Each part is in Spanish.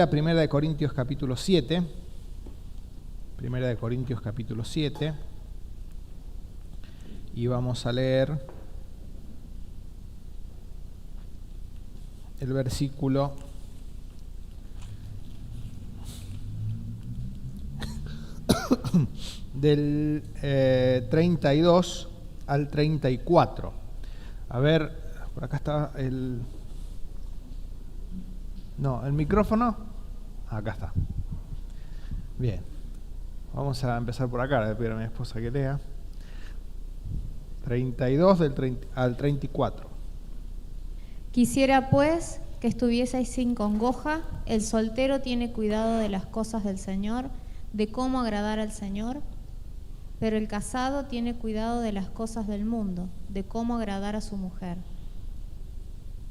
a Primera de Corintios capítulo 7. Primera de Corintios capítulo 7. Y vamos a leer el versículo del 32 al 34. A ver, por acá está el... No, el micrófono. Acá está. Bien. Vamos a empezar por acá. Le voy a pedir a mi esposa que lea. 32 al 34. Quisiera pues que estuvieseis sin congoja. El soltero tiene cuidado de las cosas del Señor, de cómo agradar al Señor, pero el casado tiene cuidado de las cosas del mundo, de cómo agradar a su mujer.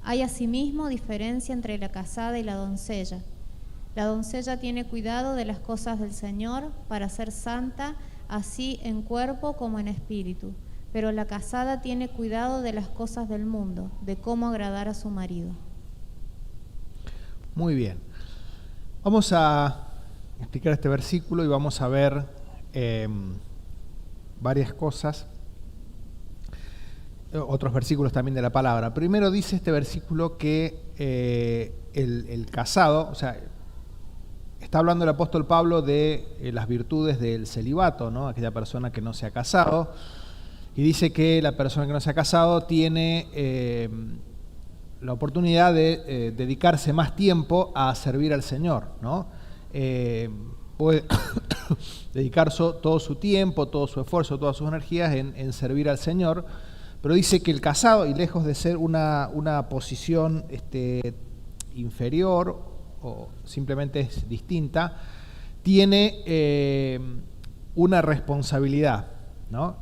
Hay asimismo diferencia entre la casada y la doncella. La doncella tiene cuidado de las cosas del Señor para ser santa, así en cuerpo como en espíritu, pero la casada tiene cuidado de las cosas del mundo, de cómo agradar a su marido. Muy bien. Vamos a explicar este versículo y vamos a ver varias cosas, otros versículos también de la palabra. Primero dice este versículo que el casado, o sea, está hablando el apóstol Pablo de las virtudes del celibato, ¿no? Aquella persona que no se ha casado, y dice que la persona que no se ha casado tiene la oportunidad de dedicarse más tiempo a servir al Señor, ¿no? Puede dedicar todo su tiempo, todo su esfuerzo, todas sus energías en servir al Señor, pero dice que el casado, y lejos de ser una posición inferior o simplemente es distinta, tiene una responsabilidad, ¿no?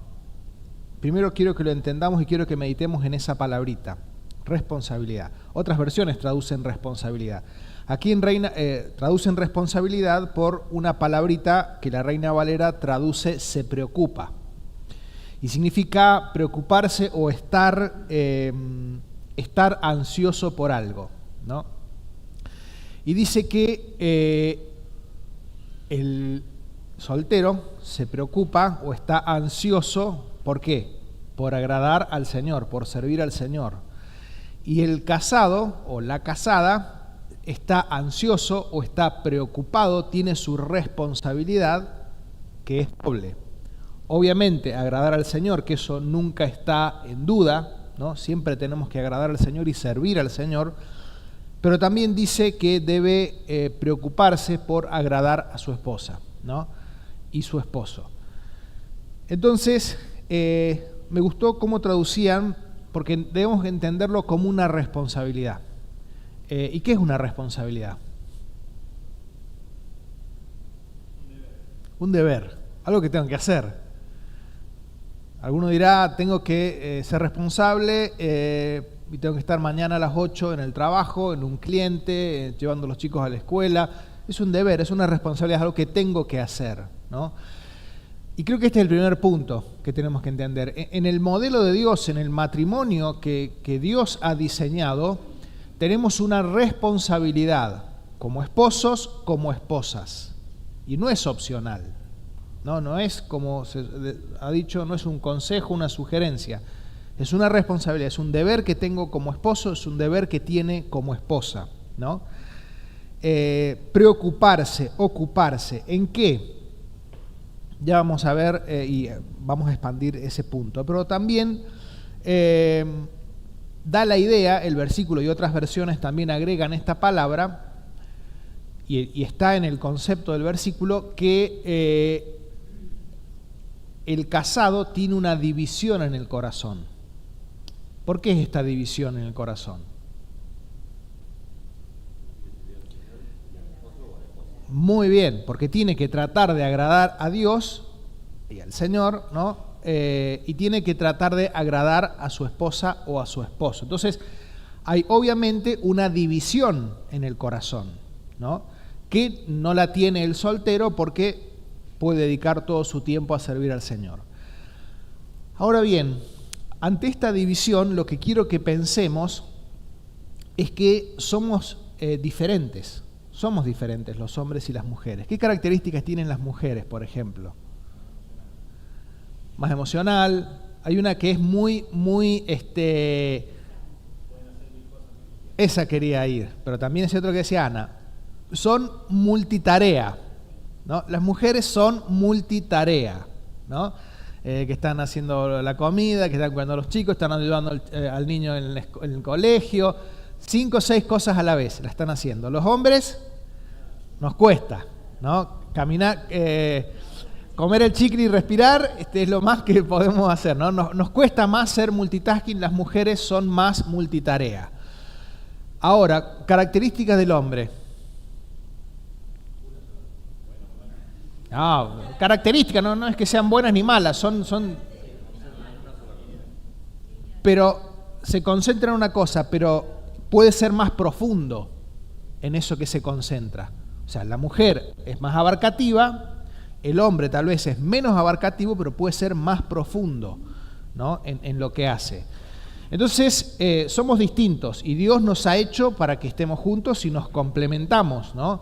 Primero quiero que lo entendamos y quiero que meditemos en esa palabrita, responsabilidad. Otras versiones traducen responsabilidad. Aquí en traducen responsabilidad por una palabrita que la Reina Valera traduce se preocupa. Y significa preocuparse o estar ansioso por algo, ¿no? Y dice que el soltero se preocupa o está ansioso, ¿por qué? Por agradar al Señor, por servir al Señor. Y el casado o la casada está ansioso o está preocupado, tiene su responsabilidad que es doble. Obviamente agradar al Señor, que eso nunca está en duda, ¿no? Siempre tenemos que agradar al Señor y servir al Señor, pero también dice que debe preocuparse por agradar a su esposa, ¿no? Y su esposo. Entonces, me gustó cómo traducían, porque debemos entenderlo como una responsabilidad. ¿Y qué es una responsabilidad? Un deber, algo que tengo que hacer. Alguno dirá, tengo que ser responsable y tengo que estar mañana a las 8 en el trabajo, en un cliente, llevando a los chicos a la escuela. Es un deber, es una responsabilidad, es algo que tengo que hacer, ¿no? Y creo que este es el primer punto que tenemos que entender. En el modelo de Dios, en el matrimonio que Dios ha diseñado, tenemos una responsabilidad como esposos, como esposas. Y no es opcional. No es como se ha dicho, no es un consejo, una sugerencia. Es una responsabilidad, es un deber que tengo como esposo, es un deber que tiene como esposa, ¿no? Preocuparse, ocuparse. ¿En qué? Ya vamos a ver y vamos a expandir ese punto. Pero también da la idea, el versículo y otras versiones también agregan esta palabra, y está en el concepto del versículo, que el casado tiene una división en el corazón. ¿Por qué es esta división en el corazón? Muy bien, porque tiene que tratar de agradar a Dios y al Señor, ¿no? Y tiene que tratar de agradar a su esposa o a su esposo. Entonces, hay obviamente una división en el corazón, ¿no? Que no la tiene el soltero porque puede dedicar todo su tiempo a servir al Señor. Ahora bien, ante esta división, lo que quiero que pensemos es que somos diferentes. somos diferentes los hombres y las mujeres. ¿Qué características tienen las mujeres, por ejemplo? Más emocional. Hay una que es muy, esa quería ir, pero también ese otro que decía Ana. Son multitarea, ¿no? Las mujeres son multitarea, ¿no? Que están haciendo la comida, que están cuidando a los chicos, están ayudando al niño en el colegio. 5 o 6 cosas a la vez la están haciendo. Los hombres nos cuesta, ¿no? Caminar, comer el chicle y respirar es lo más que podemos hacer, ¿no? Nos cuesta más ser multitasking, las mujeres son más multitarea. Ahora, características del hombre. Características, no es que sean buenas ni malas, son. Pero se concentra en una cosa, pero puede ser más profundo en eso que se concentra. O sea, la mujer es más abarcativa, el hombre tal vez es menos abarcativo, pero puede ser más profundo, ¿no? en lo que hace. Entonces, somos distintos y Dios nos ha hecho para que estemos juntos y nos complementamos, ¿no?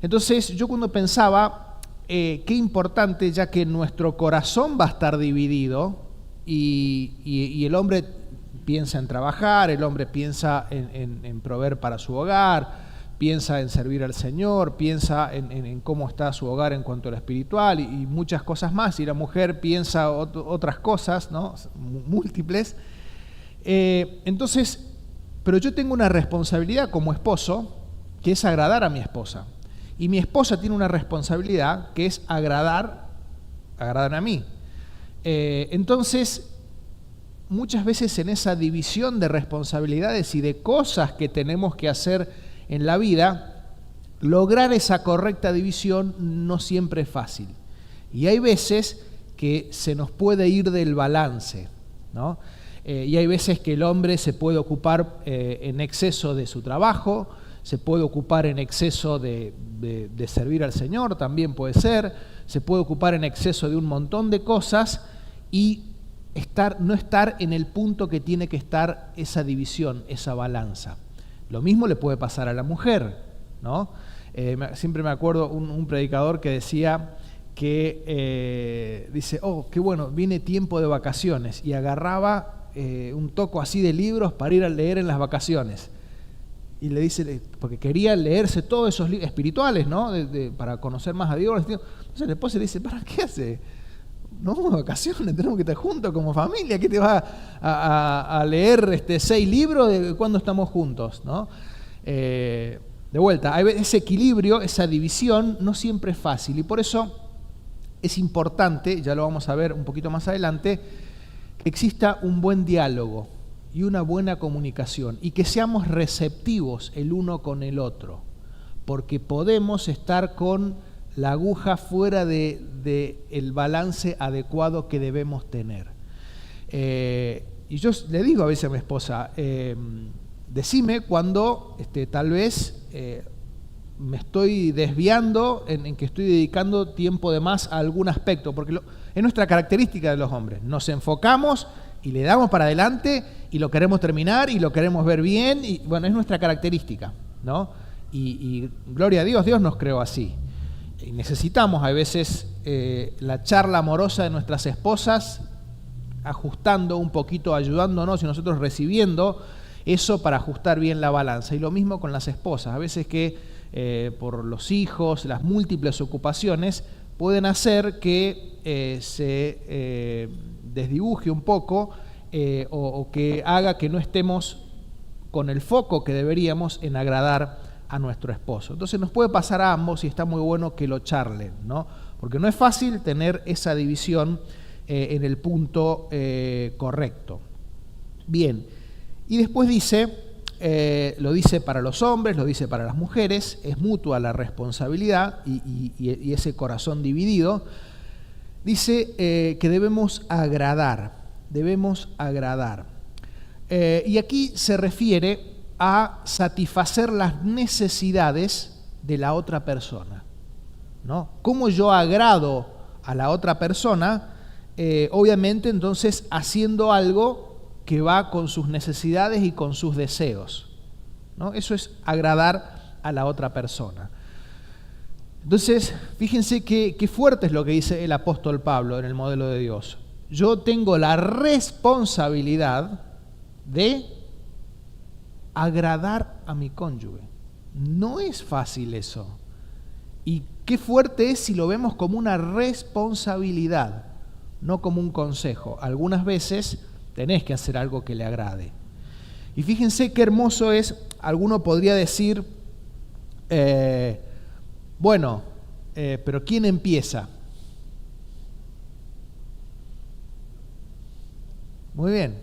Entonces, yo cuando pensaba, qué importante, ya que nuestro corazón va a estar dividido y el hombre piensa en trabajar, el hombre piensa en proveer para su hogar, piensa en servir al Señor, piensa en cómo está su hogar en cuanto a lo espiritual y muchas cosas más, y la mujer piensa otras cosas, ¿no? Múltiples. Entonces, pero yo tengo una responsabilidad como esposo, que es agradar a mi esposa. Y mi esposa tiene una responsabilidad que es agradar a mí. Entonces, muchas veces en esa división de responsabilidades y de cosas que tenemos que hacer en la vida, lograr esa correcta división no siempre es fácil. Y hay veces que se nos puede ir del balance, ¿no? Y hay veces que el hombre se puede ocupar en exceso de su trabajo, se puede ocupar en exceso de servir al Señor, también puede ser, se puede ocupar en exceso de un montón de cosas y no estar en el punto que tiene que estar esa división, esa balanza. Lo mismo le puede pasar a la mujer, ¿no? Siempre me acuerdo un predicador que decía que, dice, qué bueno, viene tiempo de vacaciones, y agarraba un toco así de libros para ir a leer en las vacaciones. Y le dice, porque quería leerse todos esos libros espirituales, ¿no? Para conocer más a Dios. Entonces la esposa le dice, ¿para qué hace? No, vacaciones, tenemos que estar juntos como familia. ¿Qué te vas a leer 6 libros de cuando estamos juntos, ¿no? De vuelta, ese equilibrio, esa división no siempre es fácil, y por eso es importante, ya lo vamos a ver un poquito más adelante, que exista un buen diálogo y una buena comunicación, y que seamos receptivos el uno con el otro, porque podemos estar con la aguja fuera de el balance adecuado que debemos tener. Y yo le digo a veces a mi esposa, decime cuando tal vez me estoy desviando en que estoy dedicando tiempo de más a algún aspecto, porque es nuestra característica de los hombres, nos enfocamos y le damos para adelante y lo queremos terminar y lo queremos ver bien, y bueno, es nuestra característica, ¿no? Y gloria a Dios, Dios nos creó así. Y necesitamos a veces la charla amorosa de nuestras esposas, ajustando un poquito, ayudándonos y nosotros recibiendo eso para ajustar bien la balanza. Y lo mismo con las esposas, a veces que por los hijos, las múltiples ocupaciones, pueden hacer que se desdibuje un poco o que haga que no estemos con el foco que deberíamos en agradar a nuestro esposo. Entonces nos puede pasar a ambos y está muy bueno que lo charlen, ¿no? Porque no es fácil tener esa división en el punto correcto. Bien, y después dice, lo dice para los hombres, lo dice para las mujeres, es mutua la responsabilidad y ese corazón dividido. Dice que debemos agradar. Y aquí se refiere a satisfacer las necesidades de la otra persona, ¿no? ¿Cómo yo agrado a la otra persona? Obviamente, entonces, haciendo algo que va con sus necesidades y con sus deseos, ¿no? Eso es agradar a la otra persona. Entonces, fíjense qué fuerte es lo que dice el apóstol Pablo en el modelo de Dios. Yo tengo la responsabilidad de agradar a mi cónyuge. No es fácil eso. Y qué fuerte es si lo vemos como una responsabilidad, no como un consejo. Algunas veces tenés que hacer algo que le agrade. Y fíjense qué hermoso es, alguno podría decir, pero ¿quién empieza? Muy bien.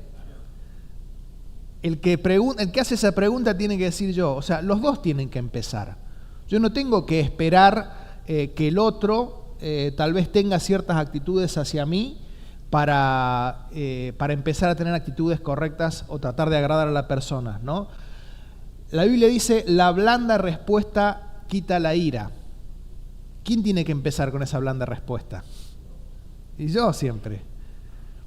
El que hace esa pregunta tiene que decir yo. O sea, los dos tienen que empezar. Yo no tengo que esperar que el otro tal vez tenga ciertas actitudes hacia mí para empezar a tener actitudes correctas o tratar de agradar a la persona, ¿no? La Biblia dice, la blanda respuesta quita la ira. ¿Quién tiene que empezar con esa blanda respuesta? Y yo siempre.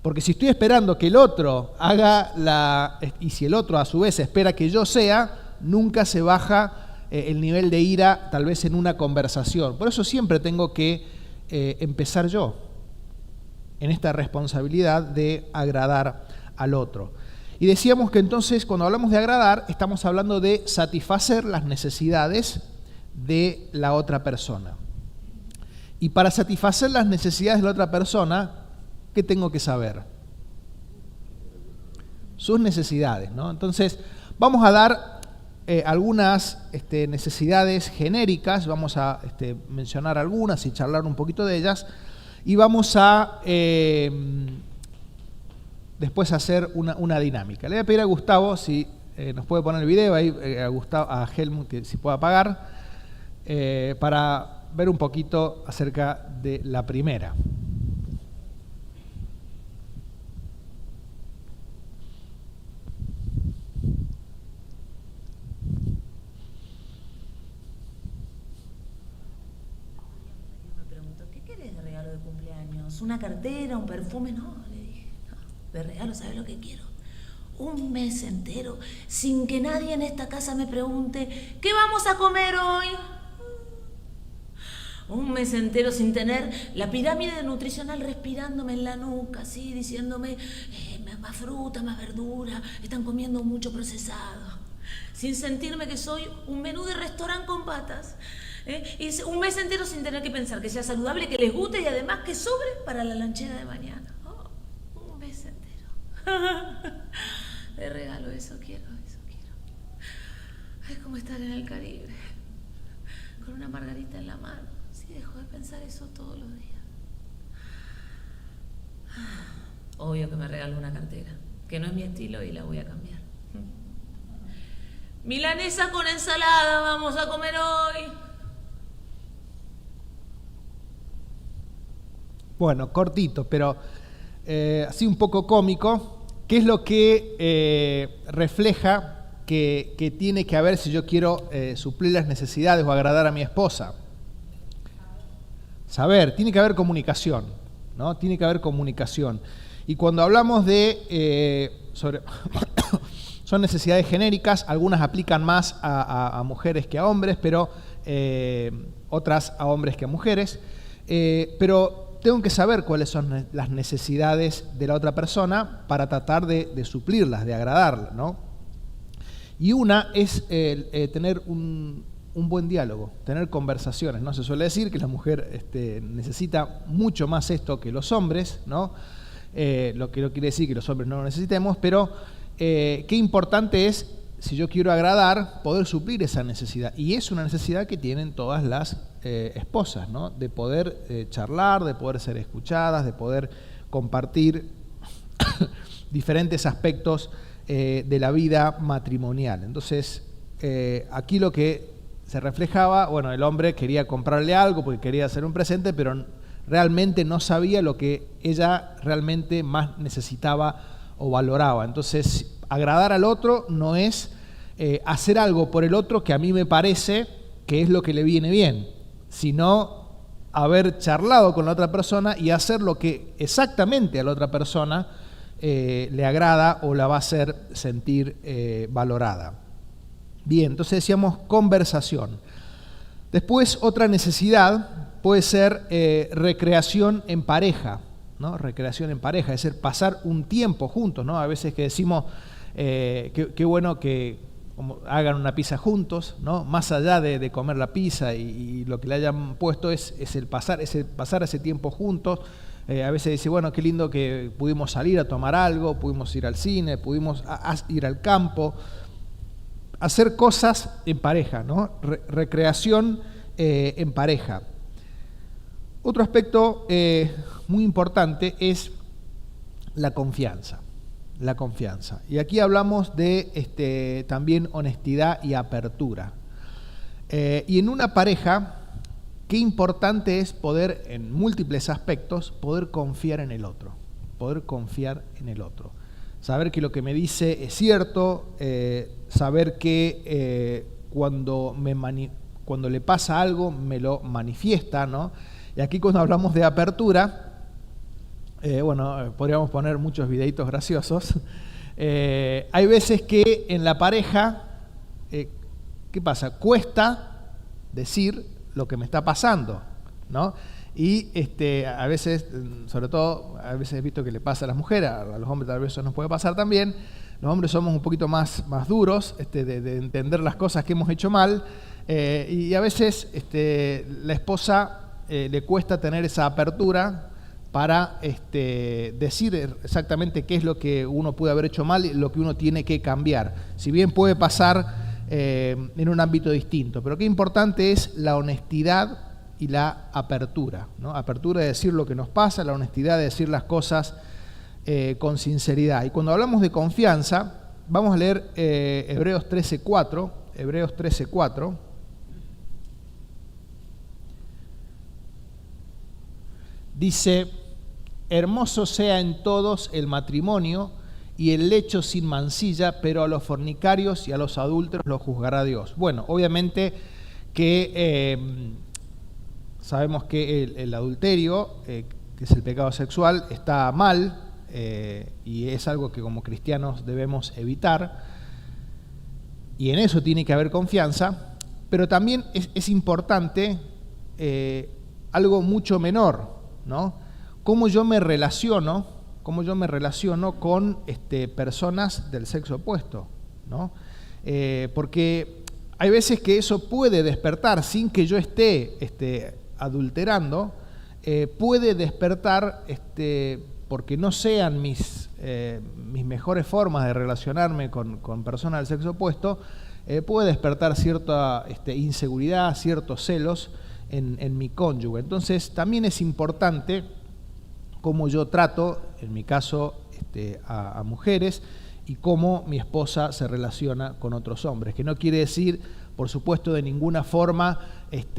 Porque si estoy esperando que el otro haga y si el otro a su vez espera que yo sea, nunca se baja el nivel de ira, tal vez en una conversación. Por eso siempre tengo que empezar yo en esta responsabilidad de agradar al otro. Y decíamos que entonces cuando hablamos de agradar, estamos hablando de satisfacer las necesidades de la otra persona. Y para satisfacer las necesidades de la otra persona, ¿qué tengo que saber? Sus necesidades, ¿no? Entonces, vamos a dar algunas necesidades genéricas, vamos a mencionar algunas y charlar un poquito de ellas, y vamos a después hacer una dinámica. Le voy a pedir a Gustavo si nos puede poner el video, ahí a Helmut que si puede apagar, para ver un poquito acerca de la primera. Una cartera, un perfume, no, le dije, no, de regalo, ¿sabes lo que quiero? Un mes entero sin que nadie en esta casa me pregunte, ¿qué vamos a comer hoy? Un mes entero sin tener la pirámide nutricional respirándome en la nuca, así, diciéndome, más fruta, más verdura, están comiendo mucho procesado. Sin sentirme que soy un menú de restaurante con patas. Y un mes entero sin tener que pensar que sea saludable, que les guste y además que sobre para la lonchera de mañana. Un mes entero. De regalo, eso quiero. Es como estar en el Caribe, con una margarita en la mano. Sí, dejo de pensar eso todos los días. Obvio que me regalo una cartera, que no es mi estilo y la voy a cambiar. Milanesa con ensalada vamos a comer hoy. Bueno, cortito, pero así un poco cómico. ¿Qué es lo que refleja que tiene que haber si yo quiero suplir las necesidades o agradar a mi esposa? Saber, tiene que haber comunicación, ¿no? Tiene que haber comunicación. Y cuando hablamos de son necesidades genéricas, algunas aplican más a mujeres que a hombres, pero otras a hombres que a mujeres. Pero tengo que saber cuáles son las necesidades de la otra persona para tratar de suplirlas, de agradarla, ¿no? Y una es tener un buen diálogo, tener conversaciones, ¿no? Se suele decir que la mujer necesita mucho más esto que los hombres, ¿no? Lo que no quiere decir que los hombres no lo necesitemos, pero qué importante es, si yo quiero agradar, poder suplir esa necesidad. Y es una necesidad que tienen todas las esposas, ¿no? De poder charlar, de poder ser escuchadas, de poder compartir diferentes aspectos de la vida matrimonial. Entonces, aquí lo que se reflejaba, bueno, el hombre quería comprarle algo porque quería hacer un presente, pero realmente no sabía lo que ella realmente más necesitaba o valoraba. Entonces, agradar al otro no es hacer algo por el otro que a mí me parece que es lo que le viene bien, sino haber charlado con la otra persona y hacer lo que exactamente a la otra persona le agrada o la va a hacer sentir valorada. Bien, entonces decíamos conversación. Después, otra necesidad puede ser recreación en pareja, ¿no? Recreación en pareja, es decir, pasar un tiempo juntos, ¿no? A veces que decimos, qué bueno que hagan una pizza juntos, ¿no? Más allá de comer la pizza y lo que le hayan puesto es el pasar ese tiempo juntos. A veces dice, bueno, qué lindo que pudimos salir a tomar algo, pudimos ir al cine, pudimos ir al campo, hacer cosas en pareja, ¿no? Recreación en pareja. Otro aspecto muy importante es la confianza. La confianza. Y aquí hablamos de también honestidad y apertura. Y en una pareja, qué importante es poder, en múltiples aspectos, poder confiar en el otro. Poder confiar en el otro. Saber que lo que me dice es cierto, saber que cuando le pasa algo me lo manifiesta, ¿no? Y aquí cuando hablamos de apertura, podríamos poner muchos videitos graciosos. Hay veces que en la pareja, ¿qué pasa? Cuesta decir lo que me está pasando, ¿no? Y a veces, sobre todo, a veces he visto que le pasa a las mujeres, a los hombres tal vez eso nos puede pasar también. Los hombres somos un poquito más duros de entender las cosas que hemos hecho mal, y a veces la esposa le cuesta tener esa apertura para decir exactamente qué es lo que uno puede haber hecho mal y lo que uno tiene que cambiar. Si bien puede pasar en un ámbito distinto, pero qué importante es la honestidad y la apertura, ¿no? Apertura de decir lo que nos pasa, la honestidad de decir las cosas con sinceridad. Y cuando hablamos de confianza, vamos a leer Hebreos 13:4. Hebreos 13:4. Dice: hermoso sea en todos el matrimonio y el lecho sin mancilla, pero a los fornicarios y a los adúlteros los juzgará Dios. Bueno, obviamente que sabemos que el adulterio, que es el pecado sexual, está mal, y es algo que como cristianos debemos evitar, y en eso tiene que haber confianza, pero también es importante algo mucho menor, ¿no? Cómo yo me relaciono con personas del sexo opuesto, ¿no? Porque hay veces que eso puede despertar, sin que yo esté adulterando, puede despertar, porque no sean mis mejores formas de relacionarme con personas del sexo opuesto, puede despertar cierta inseguridad, ciertos celos en mi cónyuge. Entonces también es importante cómo yo trato, en mi caso, a mujeres, y cómo mi esposa se relaciona con otros hombres, que no quiere decir, por supuesto, de ninguna forma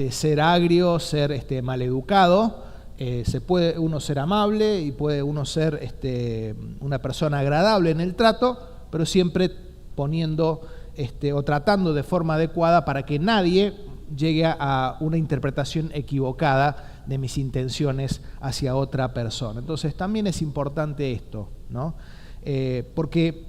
ser agrio, ser maleducado. Se puede uno ser amable y puede uno ser una persona agradable en el trato, pero siempre poniendo o tratando de forma adecuada para que nadie llegue a una interpretación equivocada de mis intenciones hacia otra persona. Entonces también es importante esto, ¿no? Porque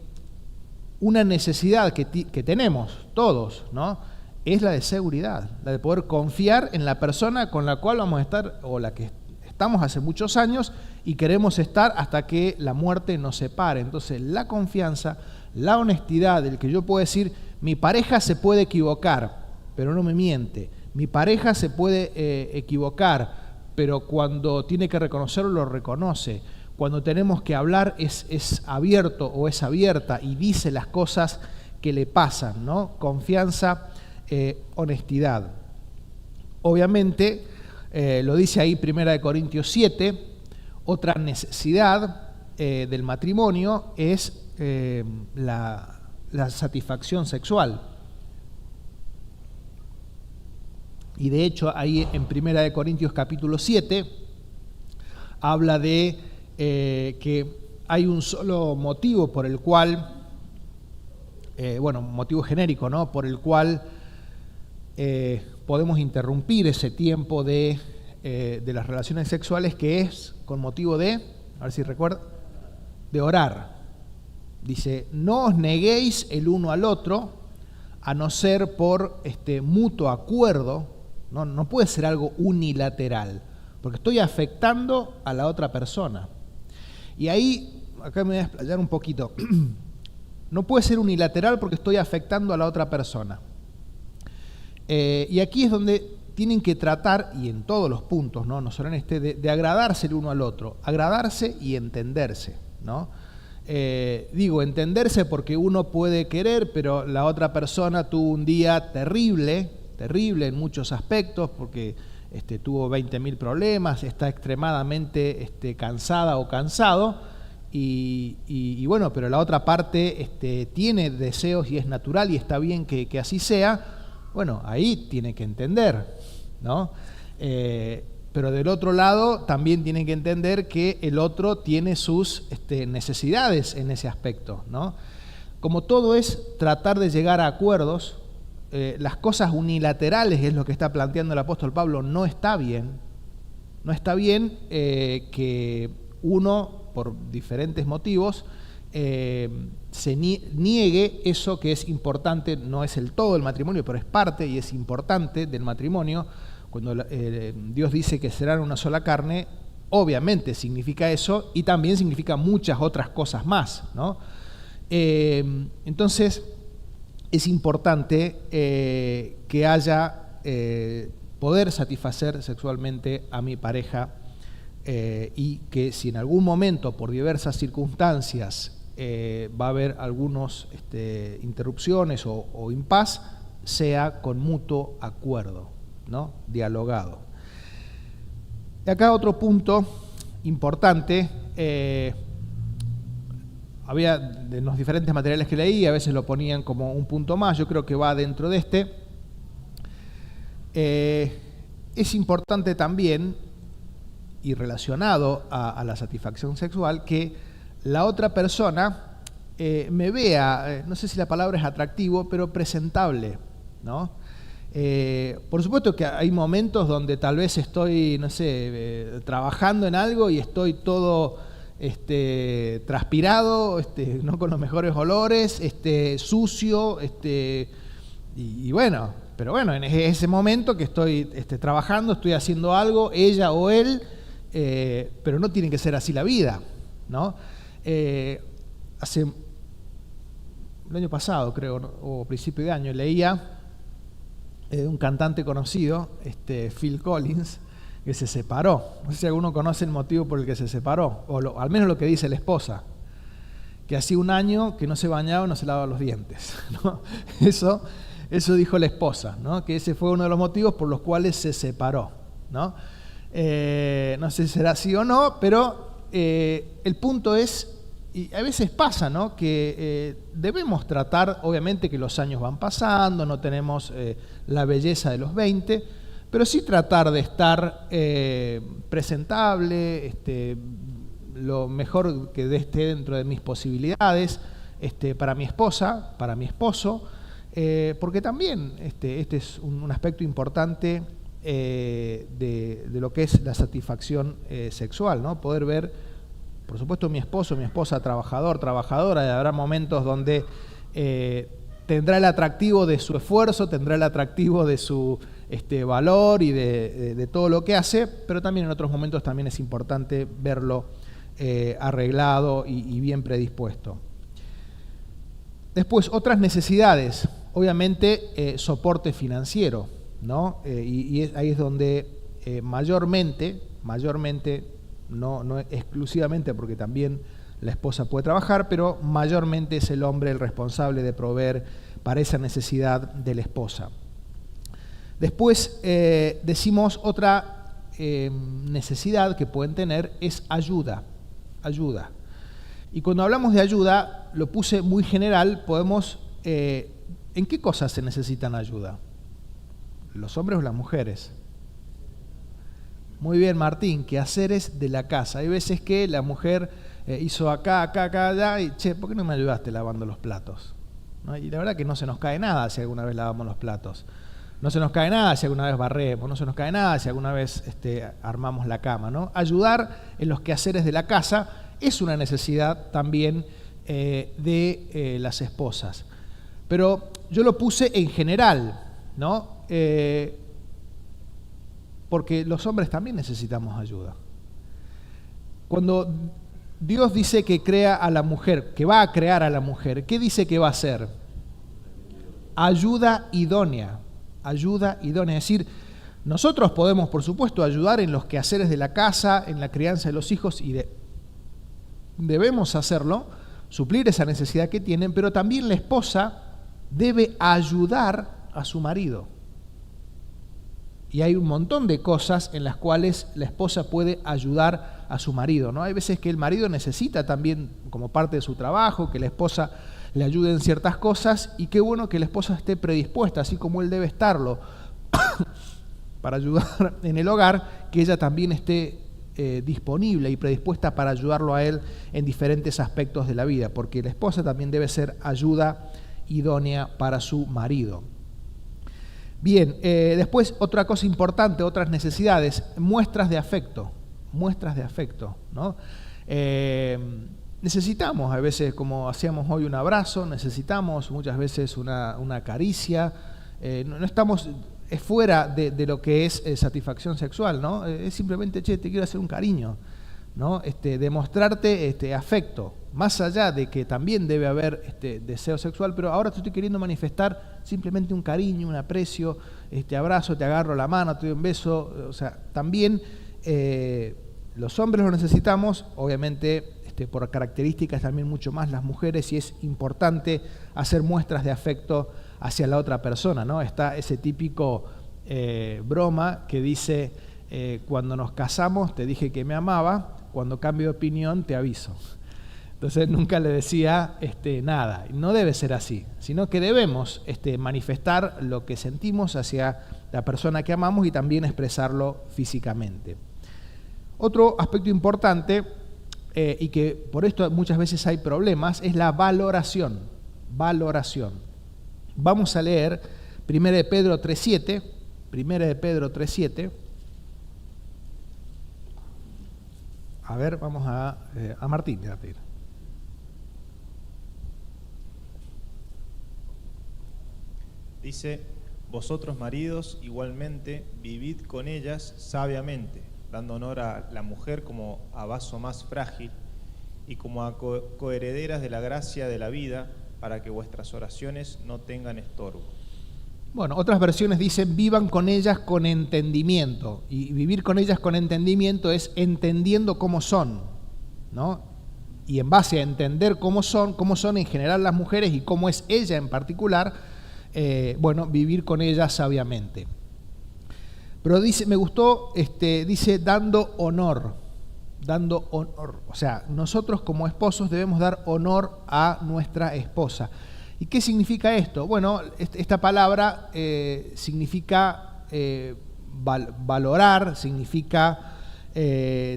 una necesidad que tenemos todos, ¿no? Es la de seguridad, la de poder confiar en la persona con la cual vamos a estar, o la que estamos hace muchos años y queremos estar hasta que la muerte nos separe. Entonces la confianza, la honestidad, del que yo puedo decir, mi pareja se puede equivocar, pero no me miente. Mi pareja se puede equivocar, pero cuando tiene que reconocerlo, lo reconoce. Cuando tenemos que hablar, es abierto o es abierta y dice las cosas que le pasan, ¿no? Confianza, honestidad. Obviamente, lo dice ahí 1 Corintios 7, otra necesidad del matrimonio es la satisfacción sexual. Y de hecho ahí en 1 Corintios capítulo 7 habla de que hay un solo motivo por el cual, motivo genérico, ¿no? Por el cual podemos interrumpir ese tiempo de las relaciones sexuales, que es con motivo de, a ver si recuerdo, de orar. Dice: no os neguéis el uno al otro, a no ser por mutuo acuerdo. No puede ser algo unilateral, porque estoy afectando a la otra persona. Y ahí, acá me voy a explayar un poquito. No puede ser unilateral porque estoy afectando a la otra persona. Y aquí es donde tienen que tratar, y en todos los puntos, no solo en de agradarse el uno al otro, agradarse y entenderse, ¿no? Digo, entenderse porque uno puede querer, pero la otra persona tuvo un día terrible en muchos aspectos, porque tuvo 20.000 problemas, está extremadamente cansada o cansado, y bueno, pero la otra parte tiene deseos y es natural y está bien que así sea. Bueno, ahí tiene que entender, ¿no? Pero del otro lado también tienen que entender que el otro tiene sus necesidades en ese aspecto, ¿no? Como todo es tratar de llegar a acuerdos, las cosas unilaterales, es lo que está planteando el apóstol Pablo, no está bien. No está bien que uno, por diferentes motivos, se niegue eso que es importante. No es el todo del matrimonio, pero es parte y es importante del matrimonio. Cuando Dios dice que serán una sola carne, obviamente significa eso, y también significa muchas otras cosas más, ¿no? Entonces es importante que haya poder satisfacer sexualmente a mi pareja, y que si en algún momento, por diversas circunstancias, va a haber algunas interrupciones o impas, sea con mutuo acuerdo, ¿no? Dialogado. Y acá otro punto importante, había de los diferentes materiales que leí, a veces lo ponían como un punto más, yo creo que va dentro de es importante también, y relacionado a la satisfacción sexual, que la otra persona me vea, no sé si la palabra es atractivo, pero presentable, ¿no? Por supuesto que hay momentos donde tal vez estoy, no sé, trabajando en algo y estoy todo transpirado, no con los mejores olores, sucio, y bueno, pero bueno, en ese momento que estoy trabajando, estoy haciendo algo, ella o él, pero no tiene que ser así la vida, ¿no? Hace el año pasado, creo, o principio de año, leía un cantante conocido, Phil Collins, que se separó. No sé si alguno conoce el motivo por el que se separó, o al menos lo que dice la esposa, que hacía un año que no se bañaba, no se lavaba los dientes, ¿no? Eso dijo la esposa, ¿no? Que ese fue uno de los motivos por los cuales se separó, ¿no? No sé si será así o no, pero el punto es, y a veces pasa, ¿no? Que debemos tratar, obviamente que los años van pasando, no tenemos la belleza de los 20, pero sí tratar de estar presentable, lo mejor que esté dentro de mis posibilidades, para mi esposa, para mi esposo, porque también este es un aspecto importante de lo que es la satisfacción sexual, ¿no? Poder ver, por supuesto, mi esposo, mi esposa, trabajador, trabajadora, y habrá momentos donde tendrá el atractivo de su esfuerzo, tendrá el atractivo de su valor y de todo lo que hace, pero también en otros momentos también es importante verlo arreglado y bien predispuesto. Después, otras necesidades, obviamente soporte financiero, ¿no? Y ahí es donde mayormente, no exclusivamente, porque también la esposa puede trabajar, pero mayormente es el hombre el responsable de proveer para esa necesidad de la esposa. Después decimos otra necesidad que pueden tener es ayuda. Y cuando hablamos de ayuda, lo puse muy general, podemos... ¿En qué cosas se necesitan ayuda? ¿Los hombres o las mujeres? Muy bien, Martín, quehaceres de la casa. Hay veces que la mujer hizo acá, allá, y che, ¿por qué no me ayudaste lavando los platos? ¿No? Y la verdad que no se nos cae nada si alguna vez lavamos los platos. No se nos cae nada si alguna vez barremos, no se nos cae nada si alguna vez armamos la cama, ¿no? Ayudar en los quehaceres de la casa es una necesidad también de las esposas. Pero yo lo puse en general, ¿no? Porque los hombres también necesitamos ayuda. Cuando Dios dice que crea a la mujer, que va a crear a la mujer, ¿qué dice que va a hacer? Ayuda idónea. Ayuda idónea. Es decir, nosotros podemos, por supuesto, ayudar en los quehaceres de la casa, en la crianza de los hijos, y debemos hacerlo, suplir esa necesidad que tienen, pero también la esposa debe ayudar a su marido. Y hay un montón de cosas en las cuales la esposa puede ayudar a su marido, ¿no? Hay veces que el marido necesita también, como parte de su trabajo, que la esposa le ayude en ciertas cosas, y qué bueno que la esposa esté predispuesta, así como él debe estarlo, para ayudar en el hogar, que ella también esté disponible y predispuesta para ayudarlo a él en diferentes aspectos de la vida, porque la esposa también debe ser ayuda idónea para su marido. Bien, después otra cosa importante, otras necesidades, muestras de afecto, ¿no? Necesitamos a veces, como hacíamos hoy, un abrazo, necesitamos muchas veces una caricia, no estamos, es fuera de lo que es satisfacción sexual, ¿no? Es simplemente, che, te quiero hacer un cariño, ¿no? Demostrarte afecto, más allá de que también debe haber deseo sexual, pero ahora te estoy queriendo manifestar simplemente un cariño, un aprecio, abrazo, te agarro la mano, te doy un beso. O sea, también los hombres lo necesitamos, obviamente por características también mucho más las mujeres, y es importante hacer muestras de afecto hacia la otra persona, ¿no? Está ese típico broma que dice, cuando nos casamos te dije que me amaba, cuando cambio de opinión te aviso. Entonces nunca le decía nada. No debe ser así, sino que debemos manifestar lo que sentimos hacia la persona que amamos y también expresarlo físicamente. Otro aspecto importante, y que por esto muchas veces hay problemas, es la valoración. Valoración. Vamos a leer 1 de Pedro 3:7. 1 de Pedro 3:7. A ver, vamos a Martín, le voy a pedir. Dice, vosotros maridos igualmente vivid con ellas sabiamente, dando honor a la mujer como a vaso más frágil y como a coherederas de la gracia de la vida, para que vuestras oraciones no tengan estorbo. Bueno, otras versiones dicen vivan con ellas con entendimiento, y vivir con ellas con entendimiento es entendiendo cómo son, ¿no? Y en base a entender cómo son en general las mujeres y cómo es ella en particular, vivir con ella sabiamente. Pero dice, me gustó, dice dando honor. O sea, nosotros como esposos debemos dar honor a nuestra esposa. ¿Y qué significa esto? Bueno, esta palabra significa valorar, significa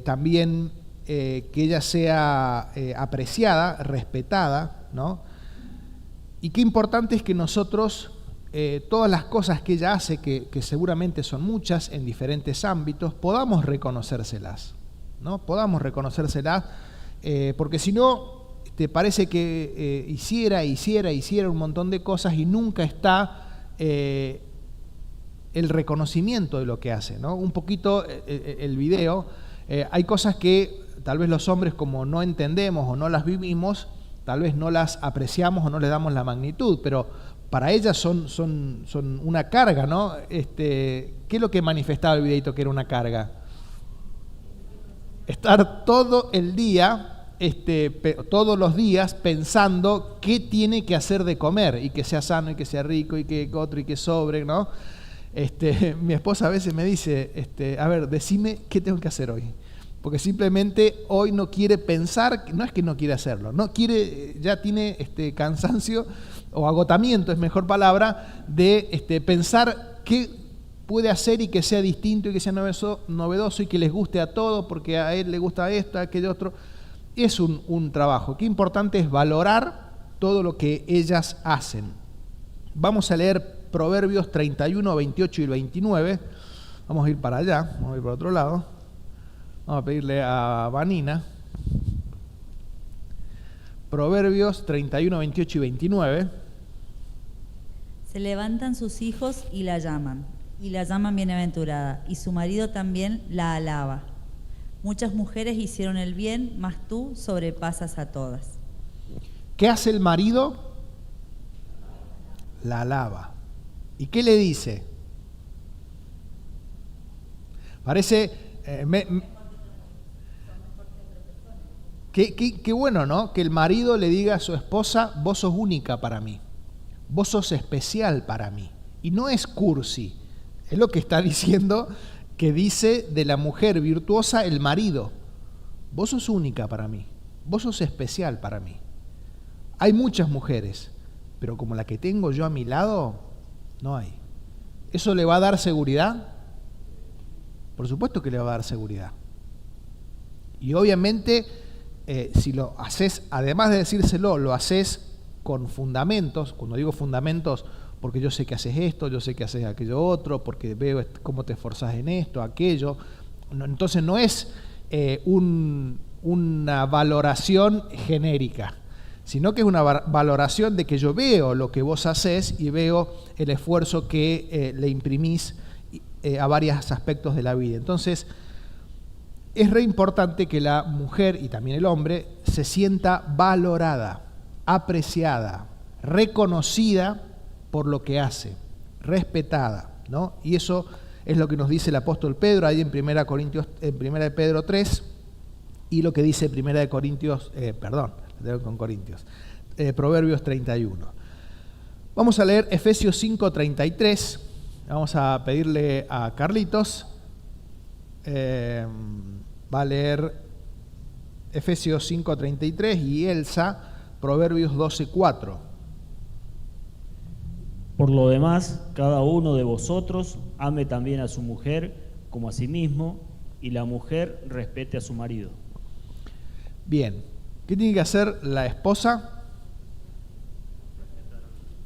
también que ella sea apreciada, respetada, ¿no? Y qué importante es que nosotros, todas las cosas que ella hace, que seguramente son muchas en diferentes ámbitos, podamos reconocérselas, ¿no? Podamos reconocérselas, porque si no, parece que hiciera un montón de cosas y nunca está el reconocimiento de lo que hace, ¿no? Un poquito el video, hay cosas que tal vez los hombres, como no entendemos o no las vivimos, tal vez no las apreciamos o no le damos la magnitud, pero para ellas son una carga, ¿no? ¿Qué es lo que manifestaba el videito que era una carga? Estar todo el día, todos los días pensando qué tiene que hacer de comer, y que sea sano, y que sea rico, y que otro, y que sobre, ¿no? Mi esposa a veces me dice, a ver, decime qué tengo que hacer hoy. Porque simplemente hoy no quiere pensar, no es que no quiere hacerlo, no quiere, ya tiene cansancio o agotamiento, es mejor palabra, de pensar qué puede hacer y que sea distinto y que sea novedoso y que les guste a todos, porque a él le gusta esto, a aquello otro. Es un trabajo. Qué importante es valorar todo lo que ellas hacen. Vamos a leer Proverbios 31, 28 y 29. Vamos a ir para allá, vamos a ir para otro lado. Vamos a pedirle a Vanina. Proverbios 31, 28 y 29. Se levantan sus hijos y la llaman bienaventurada, y su marido también la alaba. Muchas mujeres hicieron el bien, mas tú sobrepasas a todas. ¿Qué hace el marido? La alaba. ¿Y qué le dice? Parece... Qué bueno, ¿no? Que el marido le diga a su esposa, vos sos única para mí, vos sos especial para mí. Y no es cursi, es lo que está diciendo, que dice de la mujer virtuosa el marido. Vos sos única para mí, vos sos especial para mí. Hay muchas mujeres, pero como la que tengo yo a mi lado, no hay. ¿Eso le va a dar seguridad? Por supuesto que le va a dar seguridad. Y obviamente, si lo haces, además de decírselo, lo haces con fundamentos. Cuando digo fundamentos, porque yo sé que haces esto, yo sé que haces aquello otro, porque veo cómo te esforzás en esto, aquello. Entonces no es una valoración genérica, sino que es una valoración de que yo veo lo que vos hacés y veo el esfuerzo que le imprimís a varios aspectos de la vida. Entonces, es re importante que la mujer y también el hombre se sienta valorada, apreciada, reconocida por lo que hace, respetada, ¿no? Y eso es lo que nos dice el apóstol Pedro ahí en 1 de Pedro 3 y lo que dice Proverbios 31. Vamos a leer Efesios 5:33. Vamos a pedirle a Carlitos, va a leer Efesios 5:33 y Elsa, Proverbios 12:4. Por lo demás, cada uno de vosotros ame también a su mujer como a sí mismo, y la mujer respete a su marido. Bien, ¿qué tiene que hacer la esposa?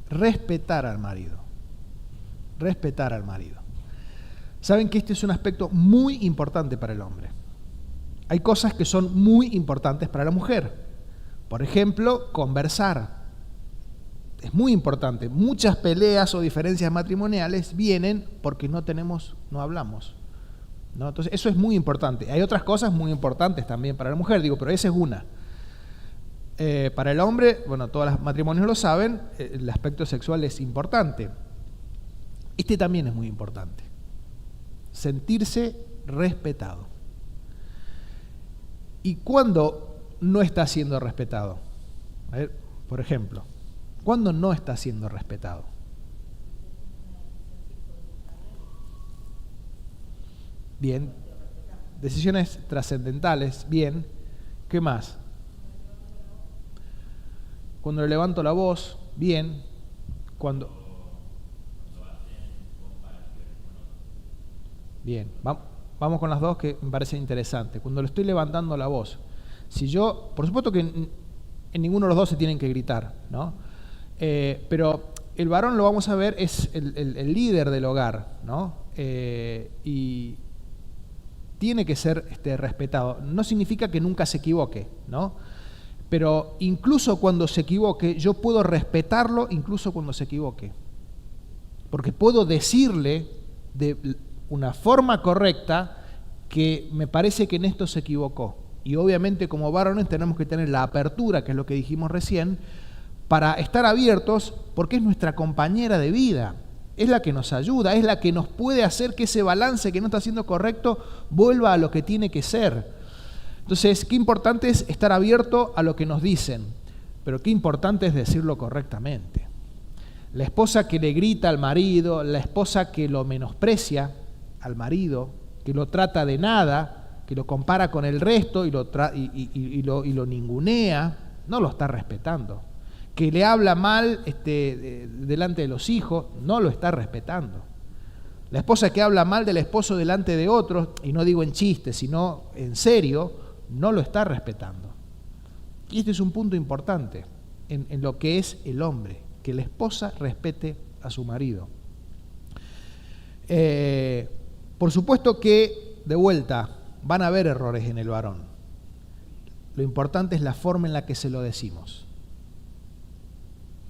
Respetar al marido. Respetar al marido. Saben que este es un aspecto muy importante para el hombre. Hay cosas que son muy importantes para la mujer. Por ejemplo, conversar. Es muy importante. Muchas peleas o diferencias matrimoniales vienen porque no hablamos, ¿no? Entonces, eso es muy importante. Hay otras cosas muy importantes también para la mujer, pero esa es una. Para el hombre, bueno, todos los matrimonios lo saben, el aspecto sexual es importante. Este también es muy importante. Sentirse respetado. ¿Y cuándo no está siendo respetado? A ver, por ejemplo, ¿cuándo no está siendo respetado? Bien. Decisiones trascendentales, bien. ¿Qué más? Cuando le levanto la voz, bien. Cuando... Bien, vamos con las dos que me parecen interesantes. Cuando le estoy levantando la voz, si yo, por supuesto que en ninguno de los dos se tienen que gritar, ¿no? Pero el varón, lo vamos a ver, es el líder del hogar, ¿no? Y tiene que ser respetado. No significa que nunca se equivoque, ¿no? Pero incluso cuando se equivoque, yo puedo respetarlo incluso cuando se equivoque. Porque puedo decirle de una forma correcta que me parece que en esto se equivocó. Y obviamente como varones tenemos que tener la apertura, que es lo que dijimos recién, para estar abiertos, porque es nuestra compañera de vida, es la que nos ayuda, es la que nos puede hacer que ese balance que no está siendo correcto vuelva a lo que tiene que ser. Entonces, qué importante es estar abierto a lo que nos dicen, pero qué importante es decirlo correctamente. La esposa que le grita al marido, la esposa que lo menosprecia al marido, que lo trata de nada, que lo compara con el resto y lo ningunea, no lo está respetando. Que le habla mal delante de los hijos, no lo está respetando. La esposa que habla mal del esposo delante de otros, y no digo en chiste, sino en serio, no lo está respetando. Y este es un punto importante en lo que es el hombre, que la esposa respete a su marido. Por supuesto que, de vuelta, van a haber errores en el varón. Lo importante es la forma en la que se lo decimos.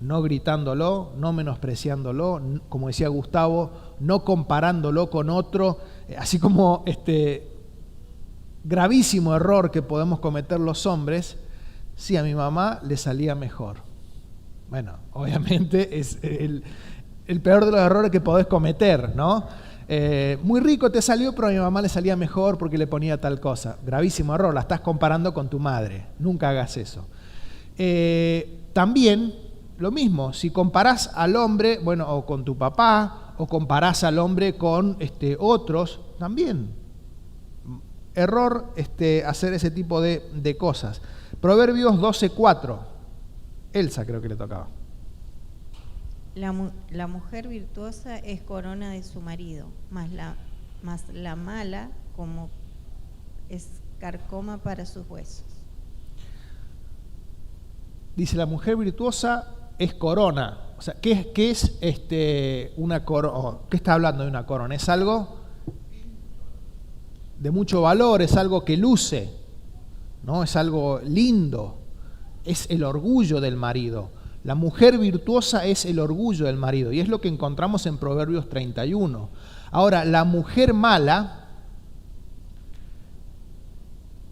no gritándolo, no menospreciándolo, como decía Gustavo, no comparándolo con otro, así como gravísimo error que podemos cometer los hombres. Sí, a mi mamá le salía mejor. Bueno, obviamente es el peor de los errores que podés cometer, ¿no? Muy rico te salió, pero a mi mamá le salía mejor porque le ponía tal cosa. Gravísimo error, la estás comparando con tu madre. Nunca hagas eso. También, lo mismo, si comparás al hombre, bueno, o con tu papá, o comparás al hombre con otros, también. Error hacer ese tipo de cosas. Proverbios 12:4. Elsa creo que le tocaba. La mujer virtuosa es corona de su marido, mas la mala como es carcoma para sus huesos. Dice, la mujer virtuosa es corona. O sea, ¿qué es una corona? ¿Qué está hablando de una corona? Es algo de mucho valor, es algo que luce, ¿no? Es algo lindo, es el orgullo del marido. La mujer virtuosa es el orgullo del marido, y es lo que encontramos en Proverbios 31. Ahora, la mujer mala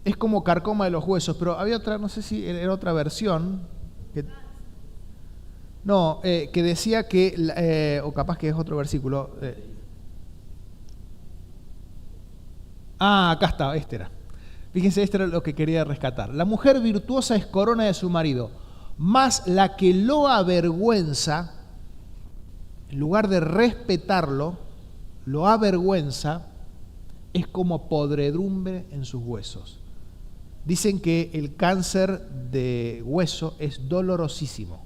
es como carcoma de los huesos, pero había otra, no sé si era otra versión, que decía que, o capaz que es otro versículo. Acá está, este era. Fíjense, este era lo que quería rescatar. La mujer virtuosa es corona de su marido, mas la que lo avergüenza, en lugar de respetarlo, lo avergüenza, es como podredumbre en sus huesos. Dicen que el cáncer de hueso es dolorosísimo.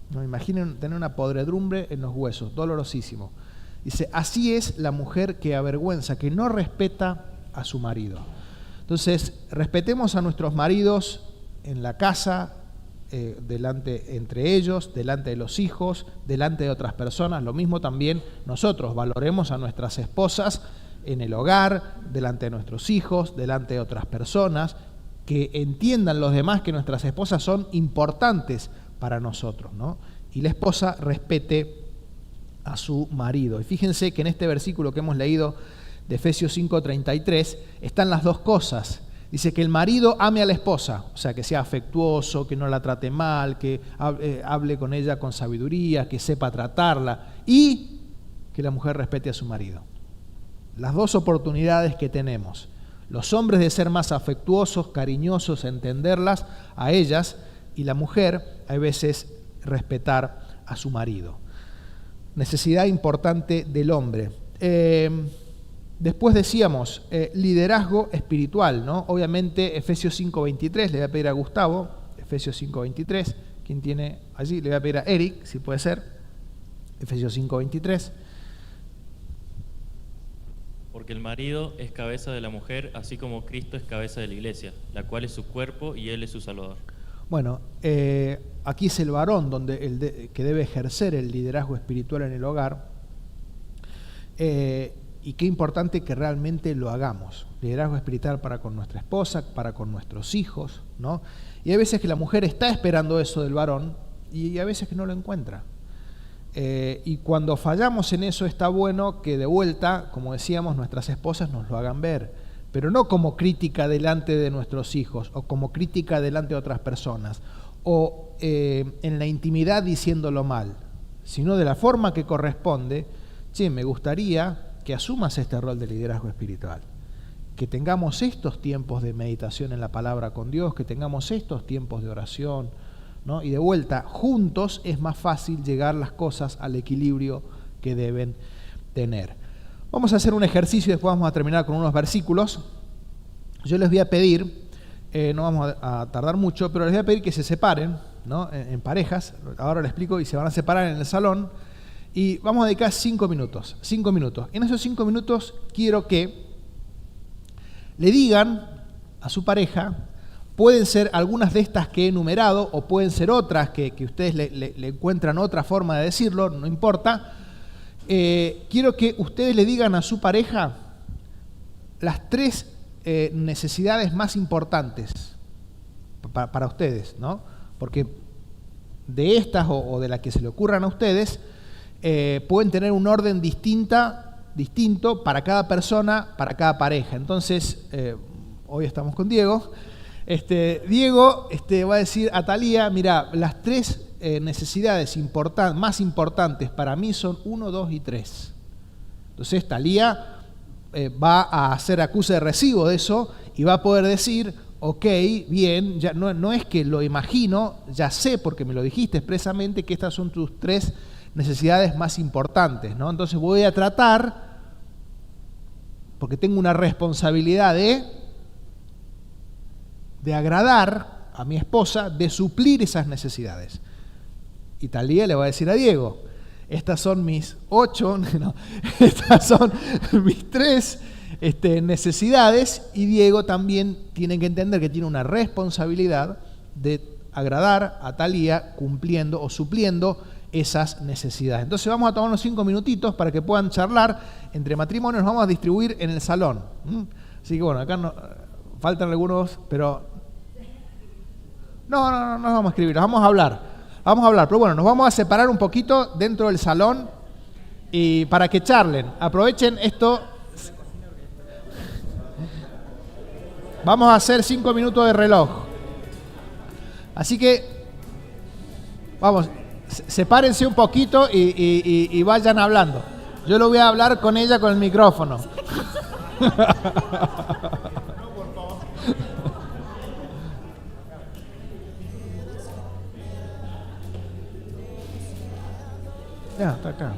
No, imaginen tener una podredumbre en los huesos, dolorosísimo. Dice, así es la mujer que avergüenza, que no respeta a su marido. Entonces, respetemos a nuestros maridos en la casa, entre ellos, delante de los hijos, delante de otras personas. Lo mismo también nosotros, valoremos a nuestras esposas en el hogar, delante de nuestros hijos, delante de otras personas, que entiendan los demás que nuestras esposas son importantes para nosotros, ¿no? Y la esposa respete a su marido. Y fíjense que en este versículo que hemos leído de Efesios 5:33 están las dos cosas. Dice que el marido ame a la esposa, o sea, que sea afectuoso, que no la trate mal, que hable con ella con sabiduría, que sepa tratarla, y que la mujer respete a su marido. Las dos oportunidades que tenemos. Los hombres de ser más afectuosos, cariñosos, entenderlas a ellas, y la mujer a veces respetar a su marido. Necesidad importante del hombre. Después decíamos, liderazgo espiritual, ¿no? Obviamente, Efesios 5:23, le voy a pedir a Gustavo, Efesios 5:23, ¿quién tiene allí? Le voy a pedir a Eric, si puede ser, Efesios 5:23. Porque el marido es cabeza de la mujer, así como Cristo es cabeza de la iglesia, la cual es su cuerpo y él es su salvador. Bueno, aquí es el varón que debe ejercer el liderazgo espiritual en el hogar. Y qué importante que realmente lo hagamos. Liderazgo espiritual para con nuestra esposa, para con nuestros hijos, ¿no? Y hay veces que la mujer está esperando eso del varón y hay veces que no lo encuentra. Y cuando fallamos en eso está bueno que de vuelta, como decíamos, nuestras esposas nos lo hagan ver, pero no como crítica delante de nuestros hijos o como crítica delante de otras personas o en la intimidad diciéndolo mal, sino de la forma que corresponde. Che, me gustaría que asumas este rol de liderazgo espiritual, que tengamos estos tiempos de meditación en la palabra con Dios, que tengamos estos tiempos de oración, ¿no? Y de vuelta, juntos es más fácil llegar las cosas al equilibrio que deben tener. Vamos a hacer un ejercicio y después vamos a terminar con unos versículos. Yo les voy a pedir, no vamos a tardar mucho, pero les voy a pedir que se separen, ¿no? En parejas. Ahora les explico, y se van a separar en el salón. Y vamos a dedicar 5 minutos. 5 minutos. En esos 5 minutos quiero que le digan a su pareja, pueden ser algunas de estas que he enumerado, o pueden ser otras que ustedes le encuentran otra forma de decirlo, no importa. Quiero que ustedes le digan a su pareja las 3 necesidades más importantes para ustedes, ¿no? Porque de estas o de las que se le ocurran a ustedes, pueden tener un orden distinto para cada persona, para cada pareja. Entonces, hoy estamos con Diego. Diego va a decir a Talía, mira, las tres necesidades más importantes para mí son 1, 2 y 3. Entonces Talía va a hacer acuse de recibo de eso y va a poder decir, ok, bien, ya no es que lo imagino, ya sé porque me lo dijiste expresamente que estas son tus tres necesidades más importantes, ¿no? Entonces voy a tratar, porque tengo una responsabilidad de agradar a mi esposa, de suplir esas necesidades. Y Talía le va a decir a Diego, estas son mis 8, no, estas son mis 3 necesidades, y Diego también tiene que entender que tiene una responsabilidad de agradar a Talía cumpliendo o supliendo esas necesidades. Entonces vamos a tomar unos 5 minutitos para que puedan charlar. Entre matrimonios nos vamos a distribuir en el salón. Así que bueno, acá faltan algunos, pero no vamos a escribir, vamos a hablar. Pero bueno, nos vamos a separar un poquito dentro del salón y para que charlen. Aprovechen esto. Vamos a hacer 5 minutos de reloj. Así que, vamos, sepárense un poquito y vayan hablando. Yo lo voy a hablar con ella con el micrófono. Ya, está acá.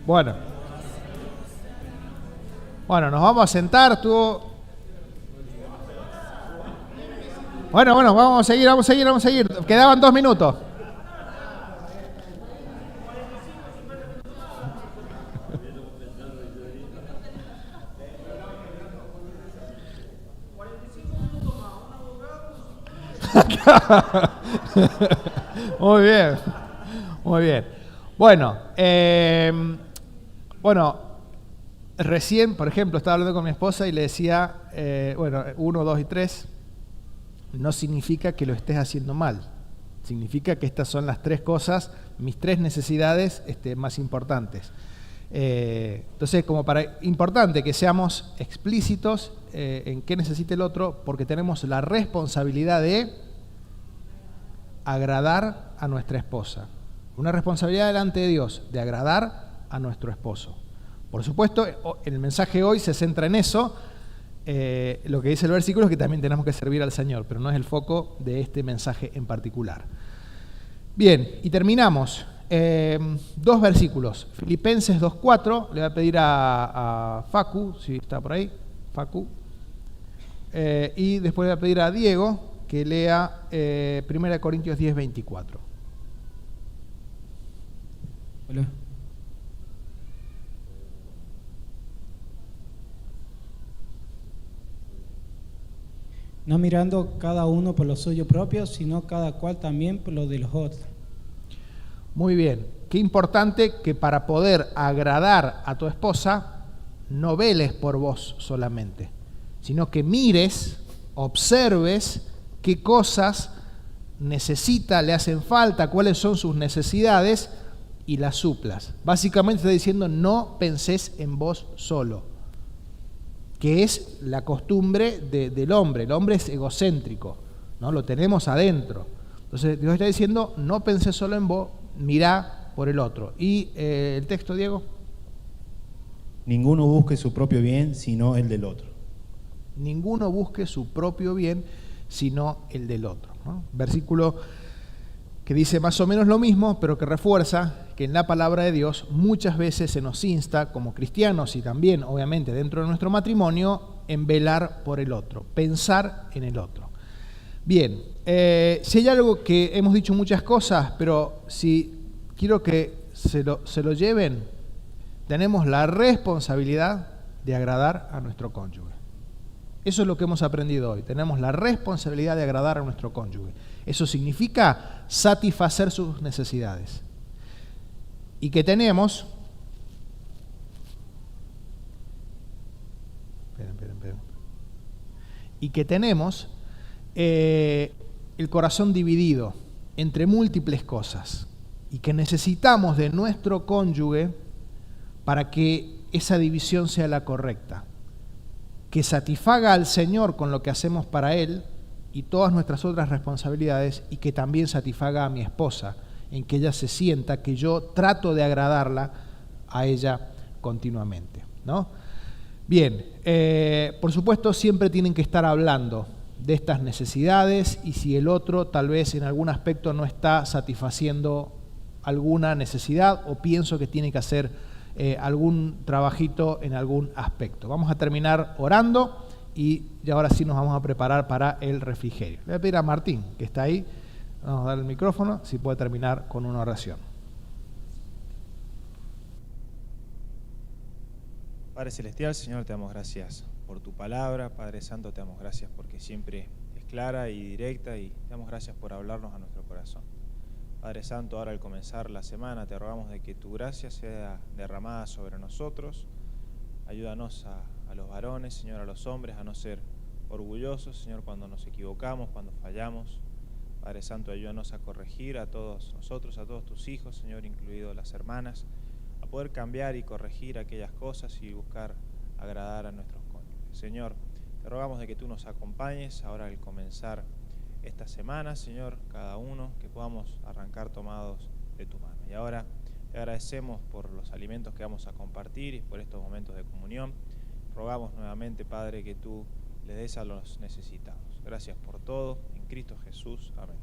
Bueno, nos vamos a sentar. Bueno, vamos a seguir. Quedaban 2 minutos. Muy bien. Bueno, Recién, por ejemplo, estaba hablando con mi esposa y le decía, 1, 2 y 3, no significa que lo estés haciendo mal. Significa que estas son las 3 cosas, mis 3 necesidades más importantes. Entonces, importante que seamos explícitos en qué necesita el otro, porque tenemos la responsabilidad de agradar a nuestra esposa. Una responsabilidad delante de Dios, de agradar a nuestro esposo. Por supuesto, el mensaje hoy se centra en eso. Lo que dice el versículo es que también tenemos que servir al Señor, pero no es el foco de este mensaje en particular. Bien, y terminamos. 2 versículos. Filipenses 2:4. Le voy a pedir a Facu, si está por ahí. Facu. Y después le voy a pedir a Diego que lea 1 Corintios 10:24. Hola. No mirando cada uno por lo suyo propio, sino cada cual también por lo de los otros. Muy bien. Qué importante que para poder agradar a tu esposa, no veles por vos solamente, sino que mires, observes qué cosas necesita, le hacen falta, cuáles son sus necesidades y las suplas. Básicamente está diciendo, no pensés en vos solo, que es la costumbre del hombre. El hombre es egocéntrico, ¿no? Lo tenemos adentro. Entonces Dios está diciendo, no pensés solo en vos, mirá por el otro. ¿Y el texto, Diego? Ninguno busque su propio bien, sino el del otro. Ninguno busque su propio bien, sino el del otro, ¿no? Versículo que dice más o menos lo mismo, pero que refuerza que en la palabra de Dios muchas veces se nos insta como cristianos y también obviamente dentro de nuestro matrimonio en velar por el otro, pensar en el otro. Bien, si hay algo que hemos dicho muchas cosas, pero si quiero que se lo lleven, tenemos la responsabilidad de agradar a nuestro cónyuge. Eso es lo que hemos aprendido hoy. Tenemos la responsabilidad de agradar a nuestro cónyuge. Eso significa satisfacer sus necesidades. Y que tenemos... Esperen. Y que tenemos el corazón dividido entre múltiples cosas. Y que necesitamos de nuestro cónyuge para que esa división sea la correcta. Que satisfaga al Señor con lo que hacemos para Él y todas nuestras otras responsabilidades, y que también satisfaga a mi esposa, en que ella se sienta que yo trato de agradarla a ella continuamente, ¿no? Bien, por supuesto siempre tienen que estar hablando de estas necesidades, y si el otro tal vez en algún aspecto no está satisfaciendo alguna necesidad o pienso que tiene que hacer algún trabajito en algún aspecto. Vamos a terminar orando y ahora sí nos vamos a preparar para el refrigerio. Le voy a pedir a Martín, que está ahí, vamos a dar el micrófono, si puede terminar con una oración. Padre Celestial, Señor, te damos gracias por tu palabra. Padre Santo, te damos gracias porque siempre es clara y directa, y te damos gracias por hablarnos a nuestro corazón. Padre Santo, ahora al comenzar la semana te rogamos de que tu gracia sea derramada sobre nosotros. Ayúdanos a los varones, Señor, a los hombres, a no ser orgullosos, Señor, cuando nos equivocamos, cuando fallamos. Padre Santo, ayúdanos a corregir a todos nosotros, a todos tus hijos, Señor, incluidos las hermanas, a poder cambiar y corregir aquellas cosas y buscar agradar a nuestros cónyuges. Señor, te rogamos de que tú nos acompañes ahora al comenzar esta semana, Señor, cada uno, que podamos arrancar tomados de tu mano. Y ahora te agradecemos por los alimentos que vamos a compartir y por estos momentos de comunión. Rogamos nuevamente, Padre, que tú le des a los necesitados. Gracias por todo, en Cristo Jesús. Amén.